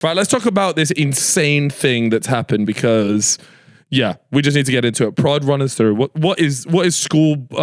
Right, let's talk about this insane thing that's happened because, yeah, we just need to get into it. Prod, run us through. What is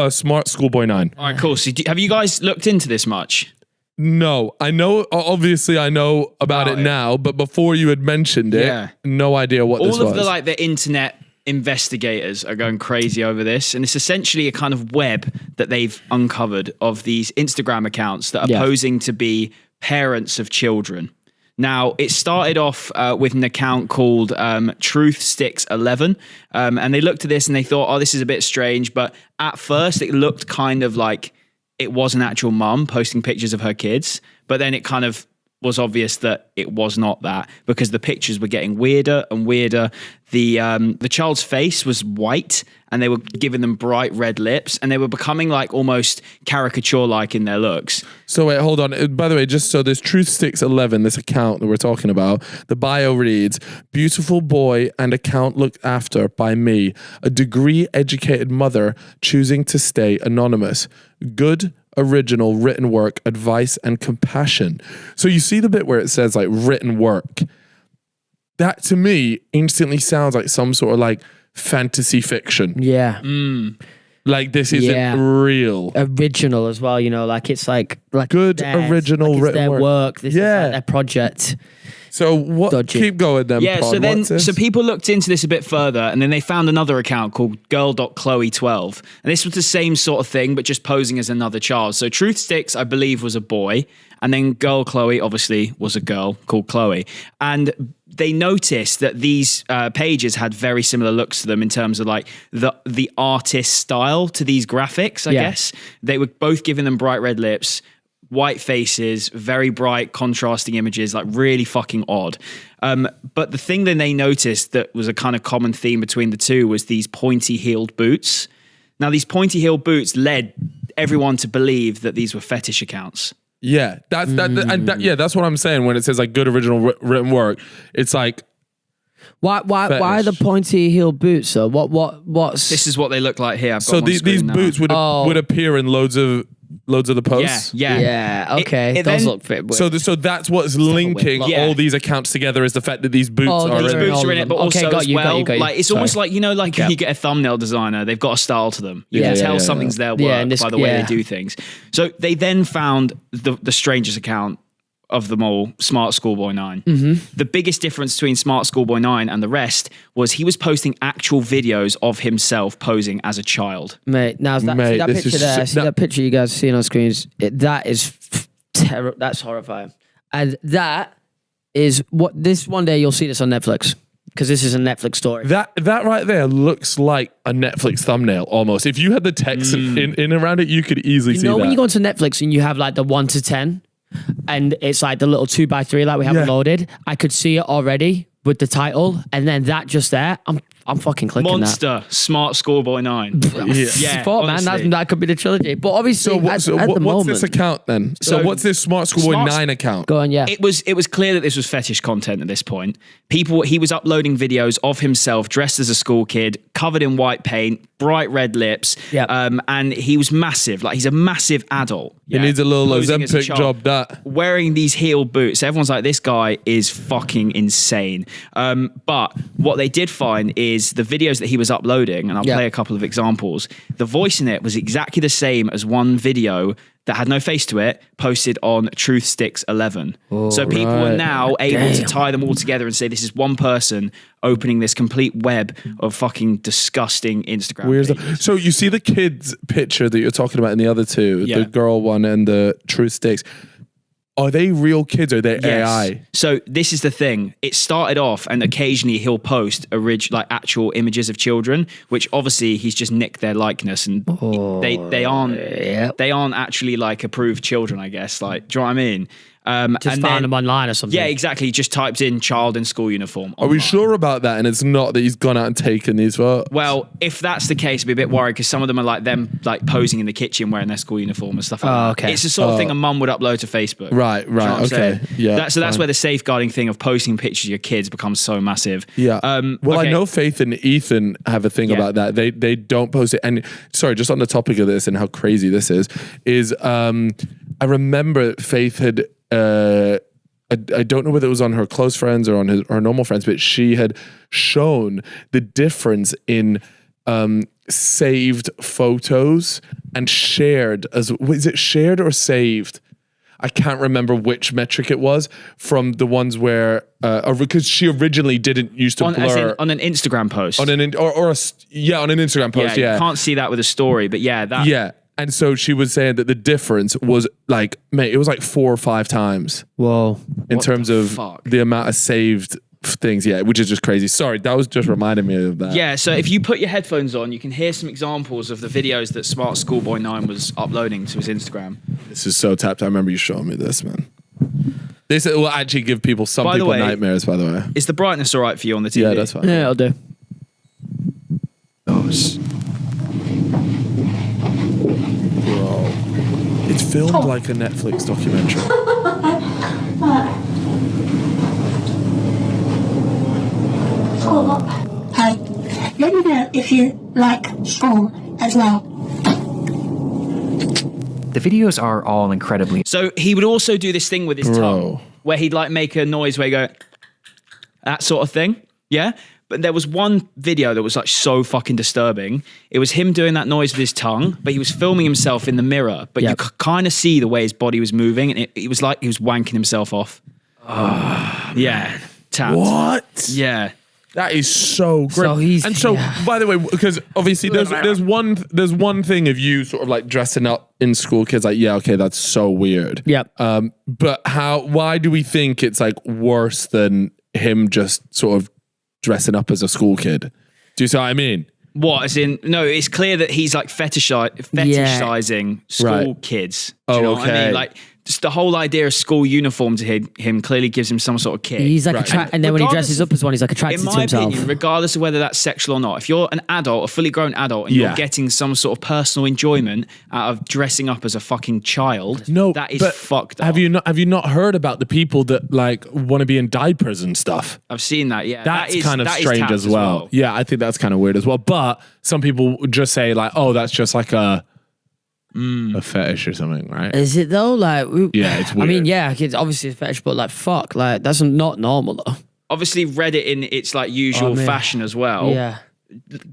Smart Schoolboy 9? All right, cool. So have you guys looked into this much? No, I know, obviously I know about it now, but before you had mentioned it, no idea what this was. All of the internet investigators are going crazy over this, and it's essentially a kind of web that they've uncovered of these Instagram accounts that are posing to be parents of children. Now, it started off with an account called TruthSticks11, and they looked at this and they thought, oh, this is a bit strange, but at first it looked kind of like it was an actual mum posting pictures of her kids, but then it kind of was obvious that it was not that because the pictures were getting weirder and weirder. The child's face was white and they were giving them bright red lips and they were becoming like almost caricature-like in their looks. So wait, hold on. By the way, just so this TruthSticks11, this account that we're talking about, the bio reads, beautiful boy and account looked after by me, a degree-educated mother choosing to stay anonymous. Good original written work, advice, and compassion. So you see the bit where it says like written work. That to me instantly sounds like some sort of like fantasy fiction. Yeah. Like this isn't real. Original as well, you know, like it's like good original like written their work. This is like their project. So what? Dodgy. Keep going then. Yeah. Pod. So people looked into this a bit further, and then they found another account called girl.chloe12, and this was the same sort of thing, but just posing as another child. So TruthSticks, I believe, was a boy, and then girl Chloe obviously was a girl called Chloe, and they noticed that these pages had very similar looks to them in terms of like the artist style to these graphics. I guess they were both giving them bright red lips, white faces, very bright contrasting images, like really fucking odd. But the thing that they noticed that was a kind of common theme between the two was these pointy-heeled boots. Now, these pointy-heeled boots led everyone to believe that these were fetish accounts. Yeah, that's what I'm saying when it says like good original written work. It's like why the pointy heel boots? So what's this is what they look like here. So these boots would appear in loads of the posts. Yeah. Okay, those look fit. So that's what's linking all these accounts together is the fact that these boots are in it, but also as well, like it's almost like, you know, like you get a thumbnail designer, they've got a style to them. You can tell something's their work by the way they do things. So they then found the strangest account of them all, SmartSchoolBoy9. The biggest difference between SmartSchoolBoy9 and the rest was he was posting actual videos of himself posing as a child. Mate, now see that picture there? See that picture you guys are seeing on screens? That is terrible. That's horrifying. And that is what this one day you'll see this on Netflix because this is a Netflix story. That right there looks like a Netflix thumbnail almost. If you had the text in around it, you could easily see that. You know when you go into Netflix and you have like the 1 to 10? And it's like the little 2x3 like we haven't loaded. I could see it already with the title, and then that just there. I'm fucking clicking Monster, that. SmartSchoolBoy9. Man, that could be the trilogy. But obviously, what's this account then? So what's this SmartSchoolBoy9 account? Go on, It was clear that this was fetish content at this point. He was uploading videos of himself dressed as a school kid, covered in white paint, bright red lips, and he was massive. Like he's a massive adult. He needs a little Ozempic job. That wearing these heel boots, everyone's like, this guy is fucking insane. But what they did find is the videos that he was uploading, and I'll play a couple of examples. The voice in it was exactly the same as one video that had no face to it, posted on TruthSticks11. So people are now able to tie them all together and say this is one person opening this complete web of fucking disgusting Instagram pages. So you see the kids picture that you're talking about in the other two, the girl one and the TruthSticks. Are they real kids or are they AI? So this is the thing. It started off and occasionally he'll post actual images of children, which obviously he's just nicked their likeness and they aren't actually like approved children, I guess. Like, do you know what I mean? Just found them online or something. Yeah, exactly. Just typed in child in school uniform. Are we sure about that? And it's not that he's gone out and taken these photos? Well, if that's the case, I'd be a bit worried because some of them are like them like posing in the kitchen wearing their school uniform and stuff like that. Okay. It's the sort of thing a mum would upload to Facebook. Right, okay. Yeah. That's where the safeguarding thing of posting pictures of your kids becomes so massive. Yeah. I know Faith and Ethan have a thing about that. They don't post it. And sorry, just on the topic of this and how crazy this is I remember Faith had I don't know whether it was on her close friends or on her normal friends, but she had shown the difference in saved photos and shared is it shared or saved? I can't remember which metric it was from the ones where because she originally didn't used to blur on an Instagram post on an Instagram post. Yeah, you can't see that with a story, but yeah. And so she was saying that the difference was like, mate, it was like 4 or 5 times. Whoa! In terms of the amount of saved things, which is just crazy. Sorry, that was just reminding me of that. Yeah, so if you put your headphones on, you can hear some examples of the videos that SmartSchoolBoy9 was uploading to his Instagram. This is so tapped. I remember you showing me this, man. This will actually give some people nightmares, by the way. Is the brightness all right for you on the TV? Yeah, that's fine. Yeah, I'll do. Those. Bro. It's filmed like a Netflix documentary. Let me know if you like school as well. The videos are all incredibly... So he would also do this thing with his tongue, where he'd like make a noise where he go, that sort of thing. Yeah? But there was one video that was like so fucking disturbing. It was him doing that noise with his tongue, but he was filming himself in the mirror. But you could kind of see the way his body was moving, and it was like he was wanking himself off. Yeah. Tapped. What? Yeah. That is so great. So by the way, because obviously there's one thing of you sort of like dressing up in school, kids like, yeah, okay, that's so weird. Yep. But why do we think it's like worse than him just sort of dressing up as a school kid? Do you see what I mean? What? As in, no, it's clear that he's like fetishizing school kids. Do you know what I mean? Like, just the whole idea of school uniform to him clearly gives him some sort of kick. He's like and then when he dresses up as one, he's like attracted to himself. In my opinion, regardless of whether that's sexual or not, if you're an adult, a fully grown adult, and you're getting some sort of personal enjoyment out of dressing up as a fucking child, that is fucked up. Have you not heard about the people that like want to be in diapers and stuff? I've seen that. Yeah, that's kind of strange as well. Yeah, I think that's kind of weird as well. But some people just say like, oh, that's just like a fetish or something, right? Is it though? Like, yeah, it's weird. I mean, yeah, it's obviously a fetish, but like, fuck, like that's not normal though. Obviously, Reddit in its like usual fashion as well,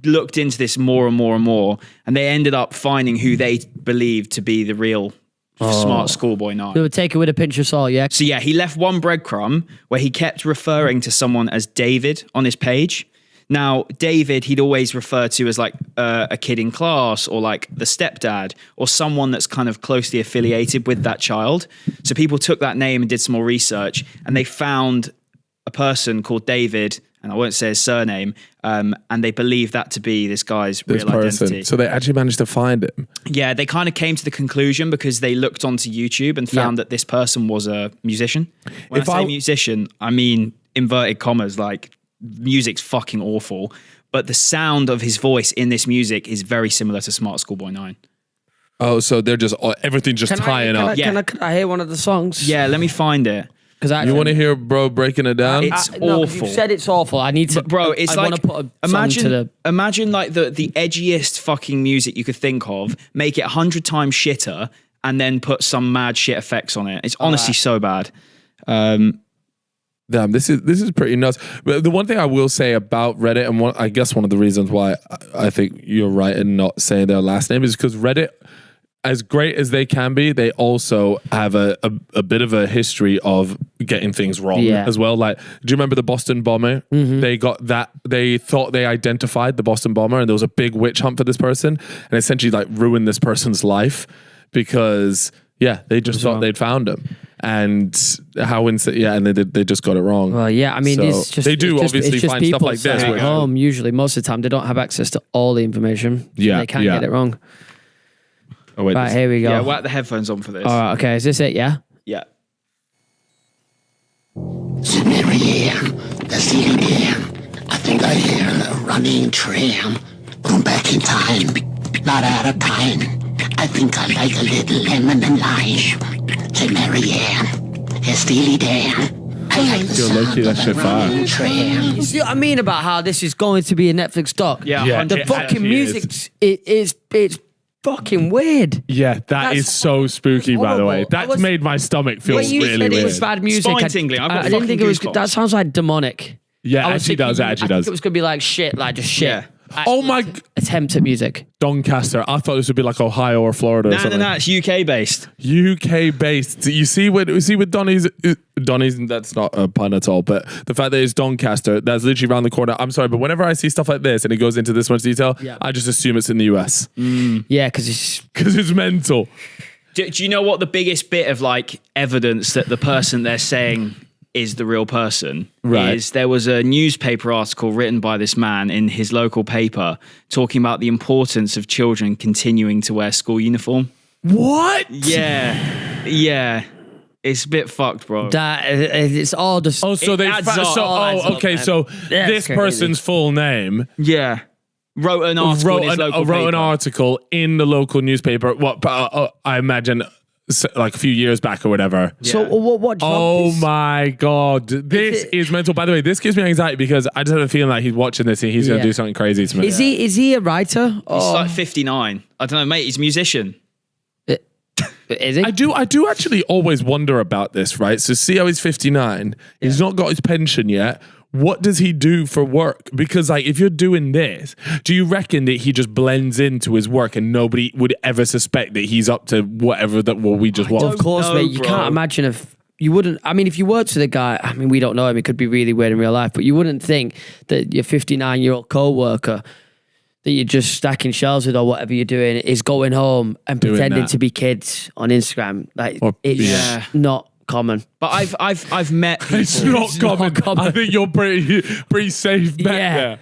looked into this more and more and more, and they ended up finding who they believed to be the real SmartSchoolBoy9. They would take it with a pinch of salt, yeah. So yeah, he left one breadcrumb where he kept referring to someone as David on his page. Now, David, he'd always refer to as like a kid in class or like the stepdad or someone that's kind of closely affiliated with that child. So people took that name and did some more research, and they found a person called David, and I won't say his surname, and they believe that to be this guy's real identity. So they actually managed to find him. Yeah, they kind of came to the conclusion because they looked onto YouTube and found that this person was a musician. When I say musician, I mean inverted commas, like music's fucking awful, but the sound of his voice in this music is very similar to SmartSchoolBoy9. Oh, so they're just everything's just tying up. Can I hear one of the songs? Yeah, let me find it. Because you want to hear bro breaking it down? It's awful. You said it's awful. I need to, bro. It's I like want to put a song to the. Imagine like the edgiest fucking music you could think of. Make it 100 times shitter, and then put some mad shit effects on it. It's honestly so bad. Damn, this is pretty nuts. But the one thing I will say about Reddit, and I guess one of the reasons why I think you're right in not saying their last name, is because Reddit, as great as they can be, they also have a bit of a history of getting things wrong as well. Like, do you remember the Boston bomber? Mm-hmm. They thought they identified the Boston bomber, and there was a big witch hunt for this person, and essentially like ruined this person's life because they just thought they'd found him. And and they just got it wrong. Well, yeah, I mean, it's just, they do obviously find stuff like this. At home, usually, most of the time, they don't have access to all the information. Yeah, they can't get it wrong. Oh wait, right, here we go. Yeah, whack the headphones on for this. All right, okay, is this it? Yeah. Yeah. Marianne, the ceiling here. I think I hear a running tram. Going back in time, not out of time. I think I like a little lemon and lime. Say Marianne, hey Steely Dan. I like the sound of that running tram. You see what I mean about how this is going to be a Netflix doc? Yeah. The fucking music, it's fucking weird. Yeah, That's is so spooky, by the way. horrible. That's made my stomach feel When you really said weird. it was bad music, Spine tingling. I've got I didn't think it was. fucking That sounds like demonic. Yeah, I was actually does. thinking- Actually I does. think it was gonna be like shit, like just shit. Yeah. Oh my Attempt at music. Doncaster. I thought this would be like Ohio or Florida or No, something. it's UK based. UK based. You see with Donny's, that's not a pun at all, but the fact that it's Doncaster, that's literally around the corner. I'm sorry, but whenever I see stuff like this and it goes into this much detail, I just assume it's in the US. Yeah, because it's mental. Do you know what the biggest bit of like evidence that the person they're saying is the real person is? There was a newspaper article written by this man in his local paper talking about the importance of children continuing to wear school uniform. What? Yeah. It's a bit fucked, bro. that it's all just. Oh, so It they. adds up. Okay. So this crazy. person's full name Yeah. Wrote an article in his local wrote an paper. article in the local newspaper. What? I imagine like a few years back or whatever. So what job Oh is- my god, this is mental. By the way, this gives me anxiety because I just have a feeling like he's watching this and he's going to do something crazy to me. Is he a writer? He's Or like 59. I don't know, mate. He's a musician. is he? I do actually always wonder about this, right? So see how he's 59. He's not got his pension yet. What does he do for work? Because like, if you're doing this, do you reckon that he just blends into his work and nobody would ever suspect that he's up to whatever that what we just watched? Of course, No, mate. You bro. can't imagine if you wouldn't. I mean, if you worked with a guy, I mean, we don't know him. It could be really weird in real life, but you wouldn't think that your 59-year-old co-worker that you're just stacking shelves with or whatever you're doing is going home and Doing pretending that. to be kids on Instagram. Like Or- it's Yeah. not common. But I've met people. It's not common. I think you're pretty safe bet Yeah. there.